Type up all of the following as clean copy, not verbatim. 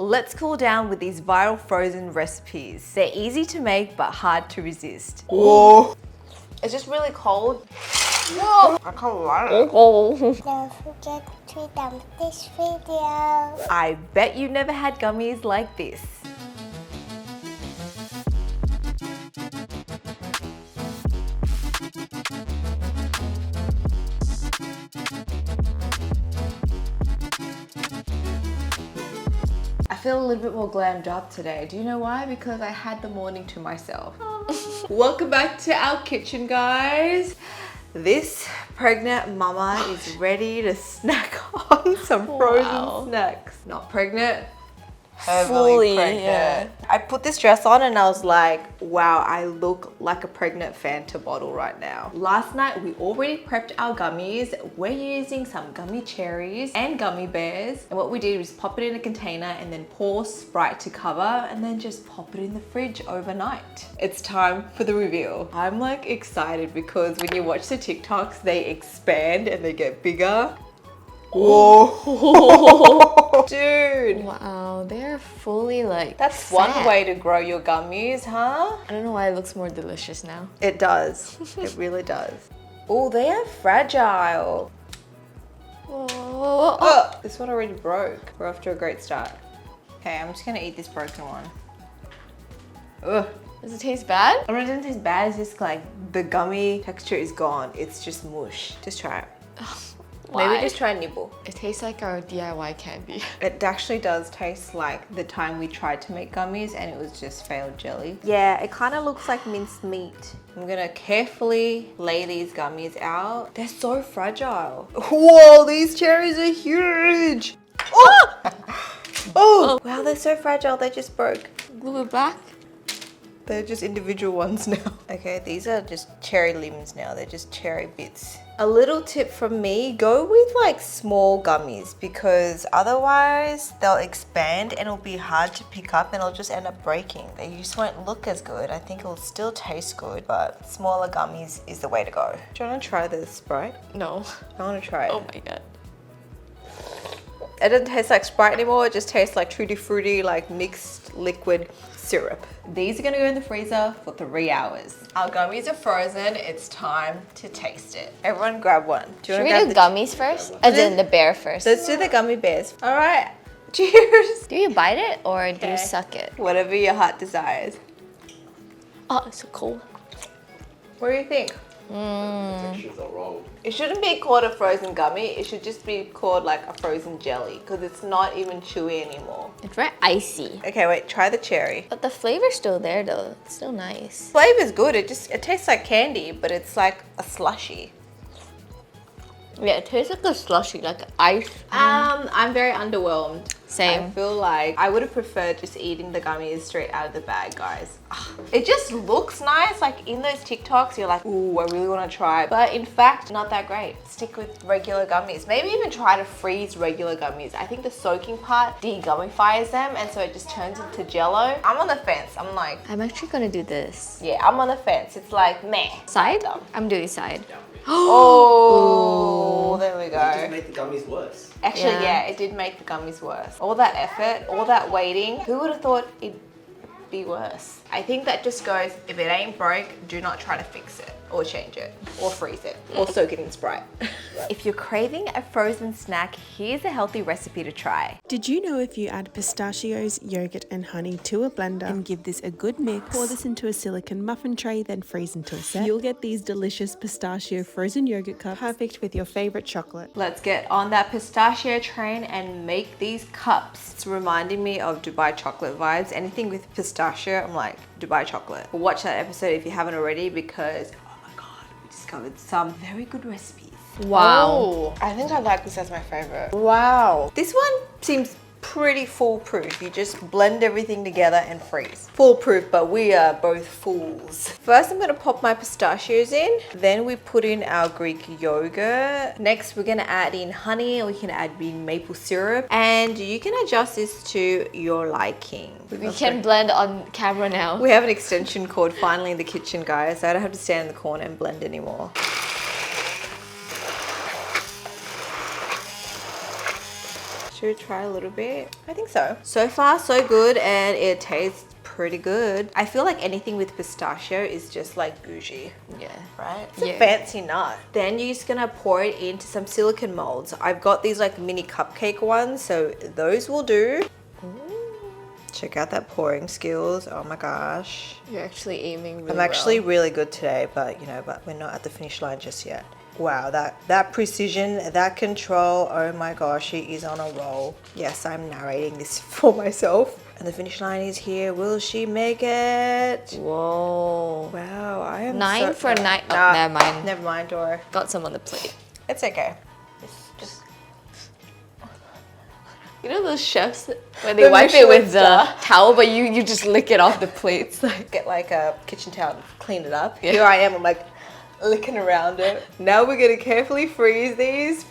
Let's cool down with these viral frozen recipes. They're easy to make but hard to resist. Whoa. It's just really cold. Whoa! I can't lie. Don't forget to thumb this video. I bet you never had gummies like this. I feel a little bit more glammed up today. Do you know why? Because I had the morning to myself. Welcome back to our kitchen, guys. This pregnant mama is ready to snack on some frozen snacks. Not pregnant, heavily pregnant. Yeah. I put this dress on and I was like, wow, I look like a pregnant Fanta bottle right now. Last night we already prepped our gummies. We're using some gummy cherries and gummy bears. And what we did was pop it in a container and then pour Sprite to cover and then just pop it in the fridge overnight. It's time for the reveal. I'm like excited because when you watch the TikToks, they expand and they get bigger. Whoa. Dude. Wow, they're fully like That's fat. one way to grow your gummies, huh? I don't know why it looks more delicious now. It does. It really does. Oh, they are fragile. Oh, this one already broke. We're off to a great start. Okay, I'm just gonna eat this broken one. Ugh. Does it taste bad? I mean, it doesn't taste bad. It's just like the gummy texture is gone. It's just mush. Just try it. Why? Maybe just try a nibble. It tastes like our DIY candy. It actually does taste like the time we tried to make gummies and it was just failed jelly. Yeah, it kind of looks like minced meat. I'm gonna carefully lay these gummies out. They're so fragile. Whoa, these cherries are huge. Oh! Oh, wow, they're so fragile, they just broke. Glue it back. They're just individual ones now. Okay, these are just cherry limbs now. They're just cherry bits. A little tip from me, go with like small gummies because otherwise they'll expand and it'll be hard to pick up and it'll just end up breaking. They just won't look as good. I think it'll still taste good, but smaller gummies is the way to go. Do you want to try the Sprite? No. I want to try it. Oh my god. It doesn't taste like Sprite anymore. It just tastes like Tutti Frutti, like mixed liquid syrup. These are gonna go in the freezer for 3 hours. Our gummies are frozen. It's time to taste it. Everyone grab one. Should we do gummies first? As in the bear first. Let's do the gummy bears. All right, cheers. Do you bite it or do you suck it? Whatever your heart desires. Oh, it's so cold. What do you think? It shouldn't be called a frozen gummy. It should just be called like a frozen jelly because it's not even chewy anymore. It's very icy. Okay, wait, try the cherry. But the flavor's still there though. It's still nice. Flavor's good. It tastes like candy, but it's like a slushy. Yeah, it tastes like a slushy, like ice. I'm very underwhelmed. Same. I feel like I would have preferred just eating the gummies straight out of the bag, guys. It just looks nice. Like in those TikToks, you're like, ooh, I really want to try it. But in fact, not that great. Stick with regular gummies. Maybe even try to freeze regular gummies. I think the soaking part de-gummifies them and so it just turns into jello. I'm on the fence. I'm like, I'm actually gonna do this. yeah, I'm on the fence. It's like, meh. Side? I'm doing side. Oh, there we go. It just made the gummies worse. Actually, Yeah. yeah, it did make the gummies worse. All that effort, all that waiting. Who would have thought it'd be worse? I think that just goes, if it ain't broke, do not try to fix it or change it or freeze it or soak it in Sprite. If you're craving a frozen snack, here's a healthy recipe to try. Did you know if you add pistachios, yogurt and honey to a blender and give this a good mix, pour this into a silicone muffin tray, then freeze into a set, you'll get these delicious pistachio frozen yogurt cups, perfect with your favorite chocolate. Let's get on that pistachio train and make these cups. It's reminding me of Dubai chocolate vibes. Anything with pistachio, I'm like, Dubai chocolate. Watch that episode if you haven't already because, oh my God, we discovered some very good recipes. Wow. Oh, I think I like this as my favorite. Wow. This one seems pretty foolproof. You just blend everything together and freeze. Foolproof, but we are both fools. First, I'm gonna pop my pistachios in. Then we put in our Greek yogurt. Next, we're gonna add in honey, or we can add in maple syrup. And you can adjust this to your liking. We can blend on camera now. We have an extension cord finally in the kitchen, guys. So I don't have to stand in the corner and blend anymore. Should to try a little bit? I think so. So far, so good, and it tastes pretty good. I feel like anything with pistachio is just like bougie. Yeah. Right? It's a fancy nut. Then you're just gonna pour it into some silicone molds. I've got these like mini cupcake ones, so those will do. Check out that pouring skills. Oh my gosh. You're actually aiming really I'm actually really good today, but you know, but we're not at the finish line just yet. Wow, that precision, that control, oh my gosh, she is on a roll. Yes, I'm narrating this for myself. And the finish line is here. Will she make it? Whoa. Wow, I am 9 for a 9. Oh, Nah, never mind. Never mind, Dora. Got some on the plate. It's okay. Just You know those chefs when they wipe it with the towel, but you just lick it off the plates. Like get like a kitchen towel and clean it up. Yeah. Here I am, I'm like licking around it. Now we're gonna carefully freeze these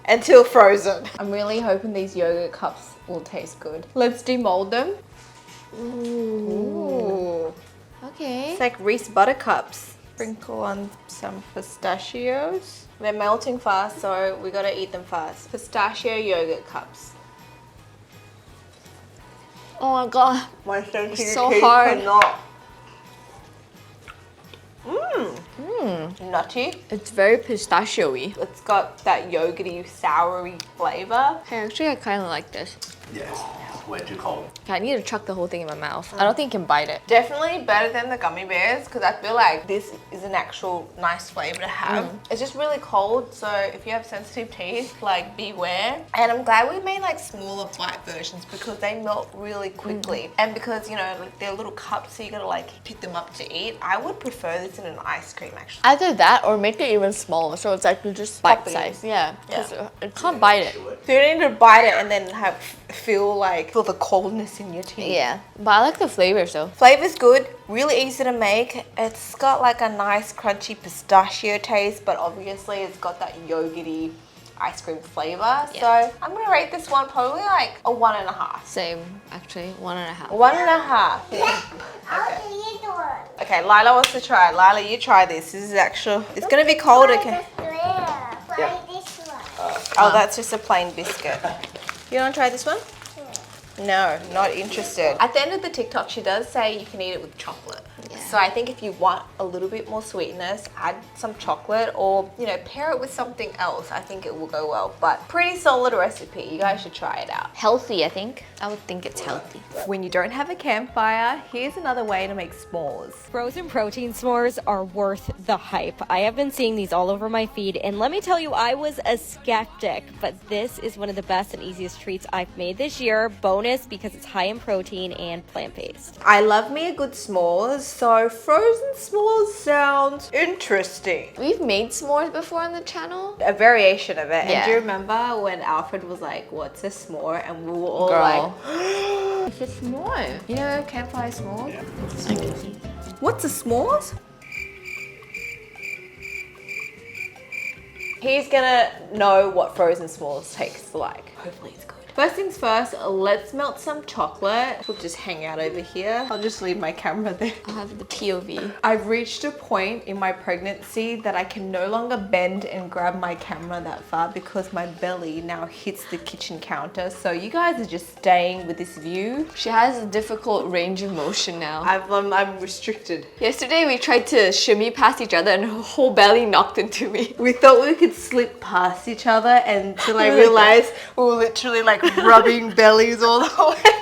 until frozen. I'm really hoping these yogurt cups will taste good. Let's demold them. Ooh. okay. It's like Reese buttercups. Sprinkle on some pistachios. They're melting fast, so we gotta eat them fast. Pistachio yogurt cups. Oh my god. My It's so hard. Nutty. It's very pistachio-y. It's got that yogurty, soury flavor. Hey, actually I kind of like this. Yes, way too cold. Okay, I need to chuck the whole thing in my mouth. I don't think you can bite it. Definitely better than the gummy bears because I feel like this is an actual nice flavor to have. It's just really cold, so if you have sensitive teeth, like beware. And I'm glad we made like smaller bite versions because they melt really quickly. And because, you know, like, they're little cups, so you gotta like pick them up to eat. I would prefer this in an ice cream actually. Either that or make it even smaller so it's actually just bite Pop it size. in. Yeah, because it can't bite it. So you need to bite it and then feel the coldness in your teeth. Yeah, but I like the flavors though. Flavor's good, really easy to make. It's got like a nice crunchy pistachio taste, but obviously it's got that yogurty ice cream flavor. Yeah. So I'm gonna rate this one probably like a 1.5. Same, actually, 1.5. 1.5. How do you do it? Okay, Lila wants to try. Lila, you try this. This is actual. It's gonna be cold. Okay. Try this one. Oh, that's just a plain biscuit. You wanna try this one? No, not interested. At the end of the TikTok, she does say you can eat it with chocolate. Yeah. So I think if you want a little bit more sweetness, add some chocolate or, you know, pair it with something else. I think it will go well. But pretty solid recipe. You guys should try it out. Healthy, I think. I would think it's healthy. When you don't have a campfire, here's another way to make s'mores. Frozen protein s'mores are worth the hype. I have been seeing these all over my feed, and let me tell you, I was a skeptic, but this is one of the best and easiest treats I've made this year. Bonus because it's high in protein and plant-based. I love me a good s'mores, so frozen s'mores sounds interesting. We've made s'mores before on the channel. A variation of it. Yeah. And do you remember when Alfred was like, what's a s'more? And we were all Girl. like, it's a s'more. You know campfire s'mores? Yeah. What's a s'mores? He's gonna know what frozen s'mores tastes like. Hopefully it's good. First things first, let's melt some chocolate. We'll just hang out over here. I'll just leave my camera there. I'll have the POV. I've reached a point in my pregnancy that I can no longer bend and grab my camera that far because my belly now hits the kitchen counter. So you guys are just staying with this view. She has a difficult range of motion now. I'm restricted. Yesterday we tried to shimmy past each other and her whole belly knocked into me. We thought we could slip past each other until I Really? realized we were literally like rubbing bellies all the way.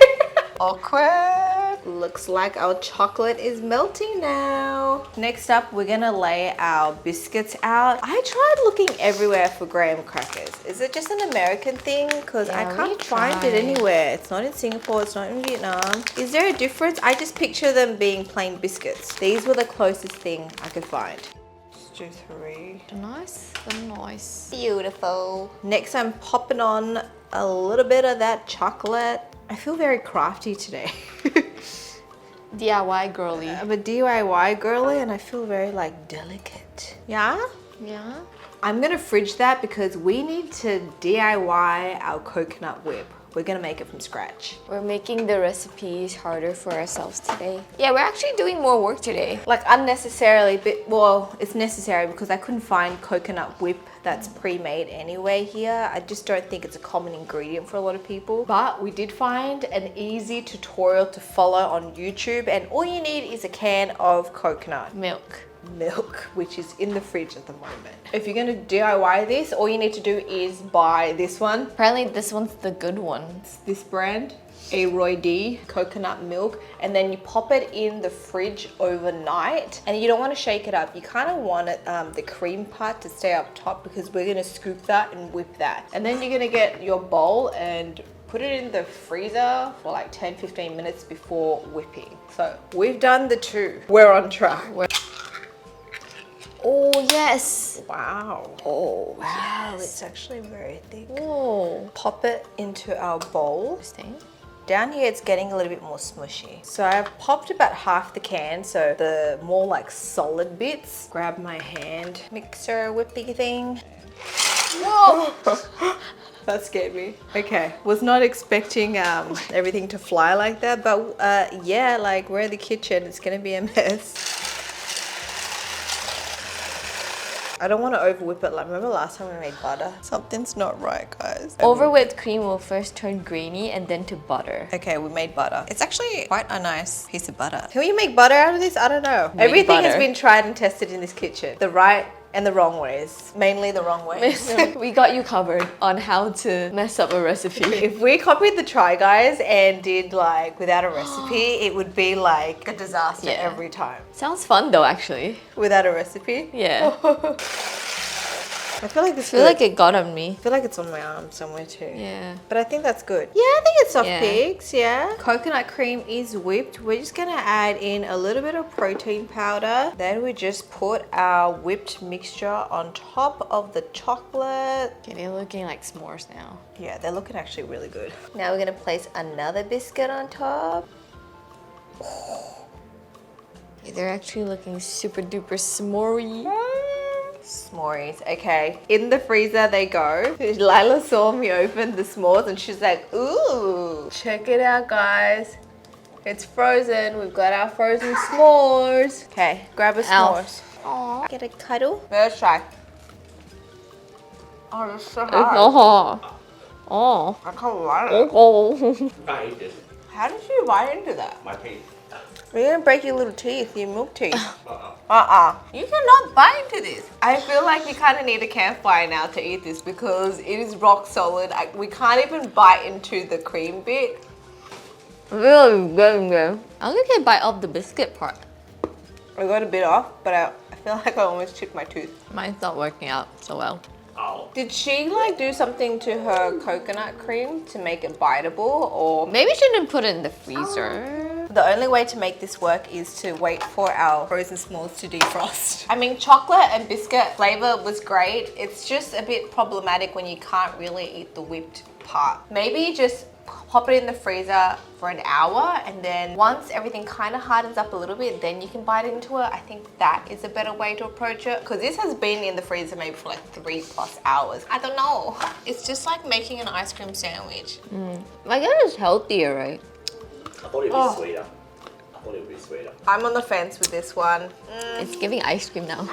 Awkward. Looks like our chocolate is melting now. Next up, we're gonna lay our biscuits out. I tried looking everywhere for graham crackers. Is it just an American thing? Because I Yeah, can't we find it tried. anywhere. It's not in Singapore, it's not in Vietnam. Is there a difference? I just picture them being plain biscuits. These were the closest thing I could find. Let's do 3. Nice, nice. Beautiful. Next, I'm popping on a little bit of that chocolate. I feel very crafty today. DIY girly. I'm a DIY girly and I feel very like delicate. Yeah? Yeah. I'm gonna fridge that because we need to DIY our coconut whip. we're gonna make it from scratch. We're making the recipes harder for ourselves today. Yeah, we're actually doing more work today. Like unnecessarily, but well, it's necessary because I couldn't find coconut whip that's pre-made anyway here. I just don't think it's a common ingredient for a lot of people. But we did find an easy tutorial to follow on YouTube, and all you need is a can of coconut Milk. milk, which is in the fridge at the moment. If you're gonna DIY this, all you need to do is buy this one. Apparently this one's the good one. It's this brand, A-Roy-D coconut milk, and then you pop it in the fridge overnight, and you don't want to shake it up. You kind of want it, the cream part to stay up top, because we're gonna scoop that and whip that. And then you're gonna get your bowl and put it in the freezer for like 10-15 minutes before whipping. So we've done the 2. We're on track. Oh, yes. Wow. Oh, Wow, yes. it's actually very thick. Oh. Pop it into our bowl. Interesting. Down here it's getting a little bit more smushy. So I've popped about half the can, so the more like solid bits. Grab my hand mixer whippy thing. Whoa! That scared me. Okay, was not expecting everything to fly like that, but yeah, like we're in the kitchen, it's gonna be a mess. I don't want to over whip it. Like, remember last time we made butter? Something's not right, guys. Over whipped cream will first turn grainy and then to butter. Okay, we made butter. It's actually quite a nice piece of butter. Can we make butter out of this? I don't know. Make Everything has butter. been tried and tested in this kitchen. The right and the wrong ways. Mainly the wrong ways. We got you covered on how to mess up a recipe. If we copied the Try Guys and did like without a recipe, it would be like a disaster Yeah. every time. Sounds fun though, actually. Without a recipe? Yeah. I feel like this I feel like it got on me. I feel like it's on my arm somewhere too. Yeah. But I think that's good. Yeah, I think it's soft Yeah. pigs, yeah. Coconut cream is whipped. We're just gonna add in a little bit of protein powder. Then we just put our whipped mixture on top of the chocolate. Okay, they're looking like s'mores now. Yeah, they're looking actually really good. Now we're gonna place another biscuit on top. Okay, they're actually looking super duper s'morey. S'mores. Okay, in the freezer they go. Lila saw me open the s'mores and she's like, ooh, check it out, guys. It's frozen. We've got our frozen s'mores. Okay, grab a Ow. s'mores. Aww. Get a cuddle. Let's try. Oh, that's so hard. Oh. Oh. I can't bite it. Oh. You can't eat this. How did you bite into that? My teeth. You're gonna break your little teeth, your milk teeth. Uh-uh. You cannot bite into this. I feel like you kind of need a campfire now to eat this because it is rock solid. We can't even bite into the cream bit. Really good. I'm gonna get a bite of the biscuit part. I got a bit off, but I feel like I almost chipped my tooth. Mine's not working out so well. Ow. Did she like do something to her coconut cream to make it biteable, or? Maybe she didn't put it in the freezer. The only way to make this work is to wait for our frozen s'mores to defrost. I mean, chocolate and biscuit flavor was great. It's just a bit problematic when you can't really eat the whipped part. Maybe just pop it in the freezer for an hour, and then once everything kind of hardens up a little bit, then you can bite into it. I think that is a better way to approach it, because this has been in the freezer maybe for like 3+ hours. I don't know. It's just like making an ice cream sandwich. I guess it's healthier, right? I thought it would be sweeter. I thought it would be sweeter. I'm on the fence with this one. It's giving ice cream now.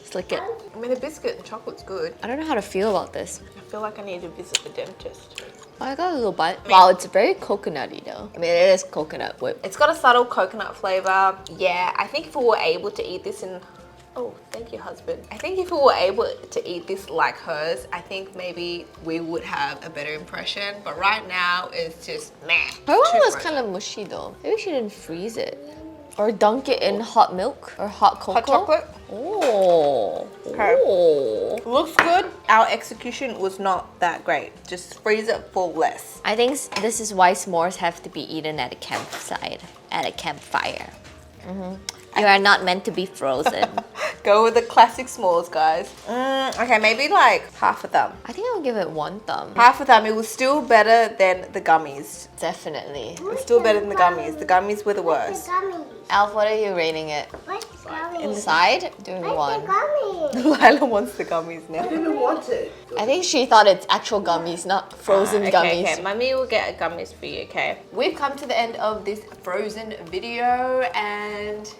Slick it. I mean, the biscuit and chocolate's good. I don't know how to feel about this. I feel like I need to visit the dentist. I got a little bite. Wow, it's very coconutty though. I mean, it is coconut whip. It's got a subtle coconut flavor. Yeah, I think if we were able to eat this in... Oh, thank you, husband. I think if we were able to eat this like hers, I think maybe we would have a better impression. But right now, it's just meh. Her one Too was frozen. kind of mushy though. Maybe she didn't freeze it. Or dunk it in hot milk or hot cocoa. Hot chocolate. Oh. Okay. Oh. Looks good. Our execution was not that great. Just freeze it for less. I think this is why s'mores have to be eaten at a campsite, at a campfire. You are not meant to be frozen. Go with the classic s'mores, guys. Okay, maybe like half a thumb. I think I'll give it 1 thumb. Half a thumb. It was still better than the gummies. Definitely. It's still better than the gummies. The gummies were the What's worst. the gummy? Alf, what are you rating it? What's the gummy? Inside? Doing What's the 1. gummy? Lila wants the gummies now. I think she thought it's actual gummies, not frozen gummies. Okay, Mummy will get gummies for you, okay? We've come to the end of this frozen video and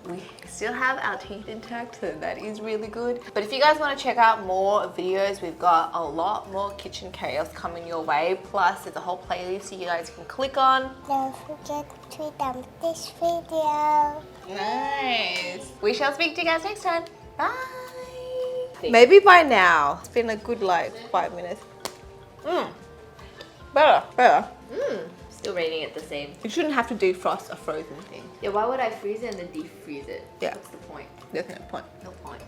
we still have our teeth intact, so that is really good. But if you guys want to check out more videos, we've got a lot more kitchen chaos coming your way. Plus, there's a whole playlist you guys can click on. Don't forget to thumb this video. Nice. We shall speak to you guys next time. Bye. Maybe by now. It's been a good like 5 minutes. Better. Still rating it the same. You shouldn't have to defrost a frozen thing. Yeah, why would I freeze it and then defreeze it? Yeah. What's the point? There's no point. No point.